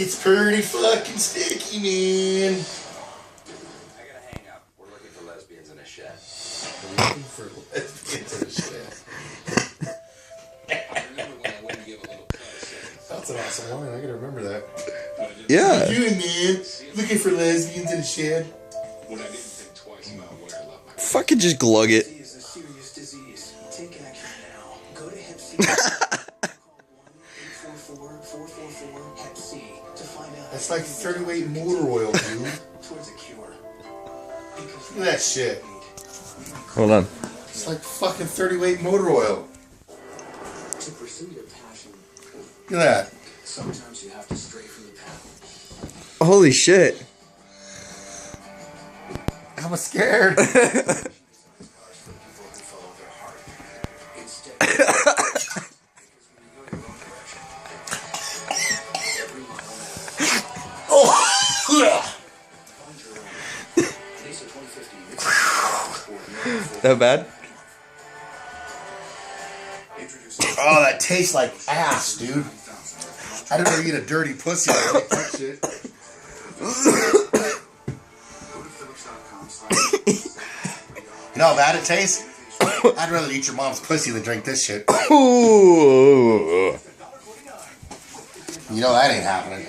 It's pretty fucking sticky, man. I gotta hang up. We're looking for lesbians in a shed. Looking for lesbians in a shed. I remember when I went and gave a little cut. That's an awesome line. I gotta remember that. Yeah. What are you doing, man? Looking for lesbians in a shed. When I didn't think twice about where I left my Fucking just glug it. Hep C is a serious disease. Take action now. Go to Hep C. Call 1-844-444-HEP-C to find out. That's like 30 weight motor oil, dude. Towards a cure. Look at that shit. Hold on. It's like fucking 30 weight motor oil. To pursue your passion, Look at that. sometimes you have to stray from the path. Holy shit. I was scared. That bad? Oh, that tastes like ass, dude. I didn't know you eat a dirty pussy. I like that shit. You know how bad it tastes? I'd rather eat your mom's pussy than drink this shit. Ooh. You know that ain't happening.